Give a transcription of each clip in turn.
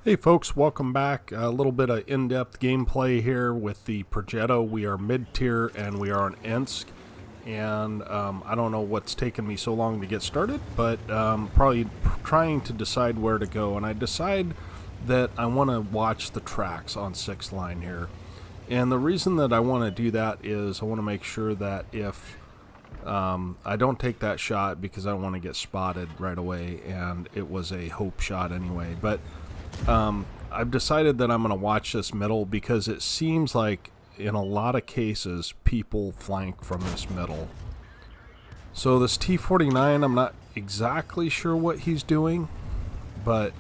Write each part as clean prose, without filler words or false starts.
Hey folks, welcome back. A little bit of in-depth gameplay here with the Progetto. We are mid-tier and we are on Ensk. And I don't know what's taken me so long to get started, but probably trying to decide where to go. And I decide that I want to watch the tracks on 6th line here. And the reason that I want to do that is I want to make sure that if I don't take that shot because I don't want to get spotted right away, and it was a hope shot anyway. But I've decided that I'm going to watch this middle because it seems like in a lot of cases people flank from this middle. So this T-49, I'm not exactly sure what he's doing, but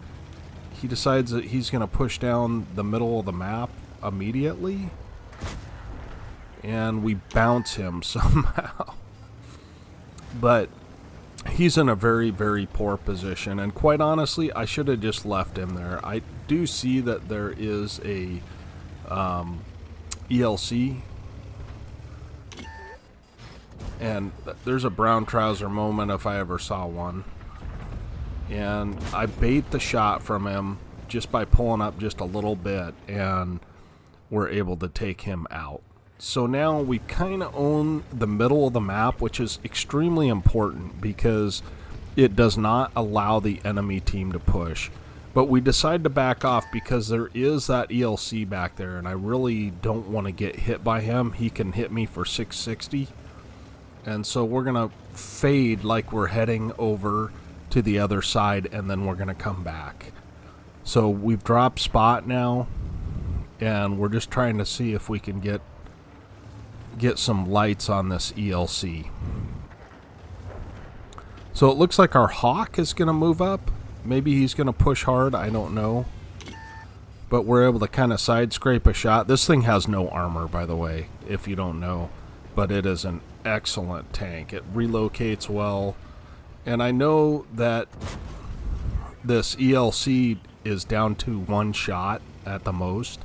he decides that he's going to push down the middle of the map immediately, and we bounce him somehow. But he's in a very, very poor position, and quite honestly, I should have just left him there. I do see that there is a ELC, and there's a brown trouser moment if I ever saw one. And I bait the shot from him just by pulling up just a little bit, and we're able to take him out. So now we kind of own the middle of the map, which is extremely important because it does not allow the enemy team to push. But we decide to back off because there is that ELC back there, and I really don't want to get hit by him. He can hit me for 660. And so we're going to fade like we're heading over to the other side, and then we're going to come back. So we've dropped spot now, and we're just trying to see if we can get some lights on this ELC. So it looks like our Hawk is going to move up. Maybe he's going to push hard, I don't know. But we're able to kind of side scrape a shot. This thing has no armor, by the way, if you don't know. But it is an excellent tank. It relocates well. And I know that this ELC is down to one shot at the most.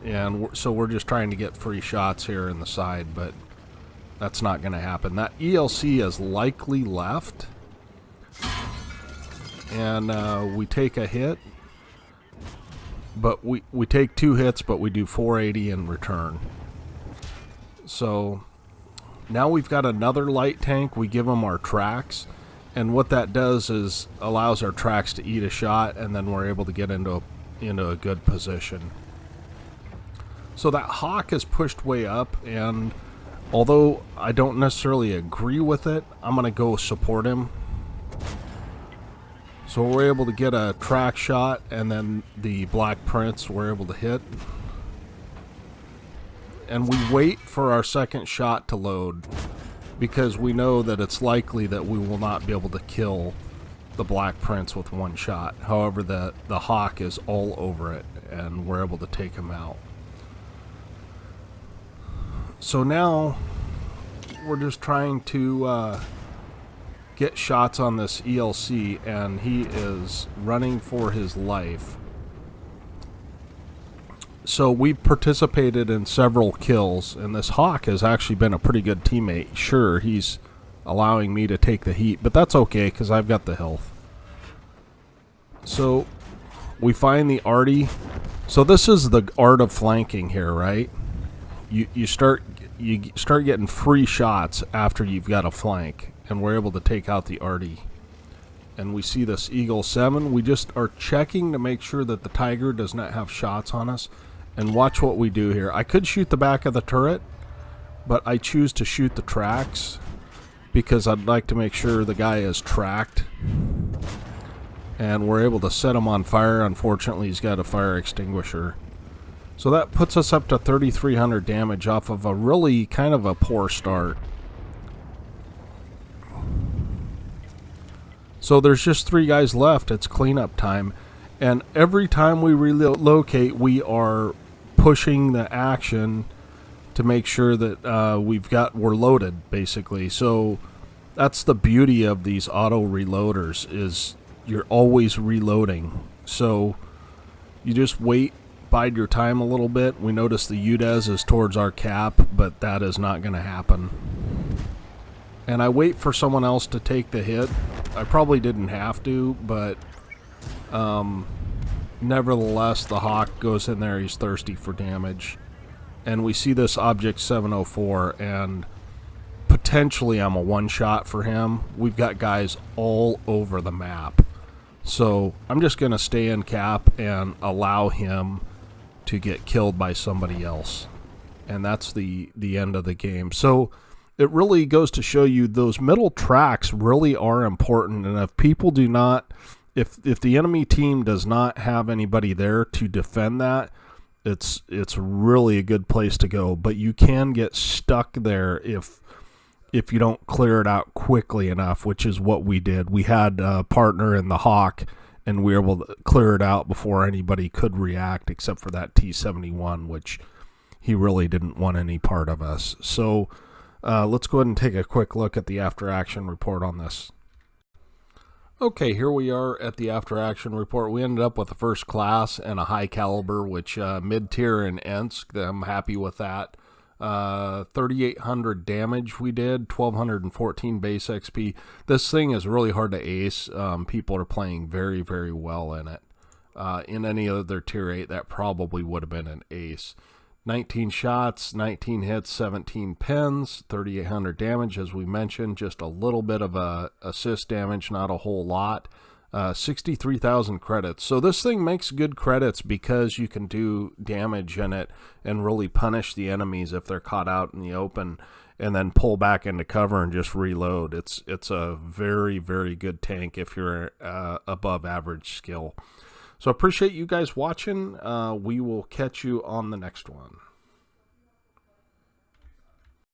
And so we're just trying to get free shots here in the side, but that's not going to happen. That ELC is likely left. And we take a hit. But we take 2 hits, but we do 480 in return. So now we've got another light tank. We give them our tracks. And what that does is allows our tracks to eat a shot, and then we're able to get into a good position. So that Hawk is pushed way up, and although I don't necessarily agree with it, I'm going to go support him. So we're able to get a track shot, and then the Black Prince we're able to hit. And we wait for our second shot to load, because we know that it's likely that we will not be able to kill the Black Prince with one shot. However, the Hawk is all over it, and we're able to take him out. So now we're just trying to get shots on this ELC, and he is running for his life. So we've participated in several kills, and this Hawk has actually been a pretty good teammate. Sure, he's allowing me to take the heat, but that's okay because I've got the health. So we find the arty. So this is the art of flanking here, right? You start getting free shots after you've got a flank, and we're able to take out the arty. And we see this Eagle 7. We just are checking to make sure that the Tiger does not have shots on us. And watch what we do here. I could shoot the back of the turret, but I choose to shoot the tracks because I'd like to make sure the guy is tracked. And we're able to set him on fire. Unfortunately, he's got a fire extinguisher. So that puts us up to 3,300 damage off of a really kind of a poor start. So there's just 3 guys left. It's cleanup time. And every time we relocate, we are pushing the action to make sure that we're loaded, basically. So that's the beauty of these auto reloaders, is you're always reloading. So you just wait, bide your time a little bit. We notice the UDES is towards our cap, but that is not going to happen. And I wait for someone else to take the hit. I probably didn't have to, but nevertheless, the Hawk goes in there. He's thirsty for damage. And we see this Object 704, and potentially I'm a one-shot for him. We've got guys all over the map. So I'm just going to stay in cap and allow him to get killed by somebody else. And that's the end of the game. So it really goes to show you those middle tracks really are important. And if people do not, if the enemy team does not have anybody there to defend that, it's really a good place to go. But you can get stuck there if you don't clear it out quickly enough, which is what we did. We had a partner in the Hawk, and we were able to clear it out before anybody could react, except for that T-71, which he really didn't want any part of us. So let's go ahead and take a quick look at the after-action report on this. Okay, here we are at the after-action report. We ended up with a first class and a high caliber, which mid-tier in Ensk. I'm happy with that. 3,800 damage we did, 1,214 base XP. This thing is really hard to ace. People are playing very, very well in it. In any other tier 8, that probably would have been an ace. 19 shots, 19 hits, 17 pins, 3,800 damage, as we mentioned. Just a little bit of assist damage, not a whole lot. 63,000 credits. So this thing makes good credits because you can do damage in it and really punish the enemies if they're caught out in the open, and then pull back into cover and just reload. It's a very, very good tank if you're above average skill. So appreciate you guys watching. We will catch you on the next one.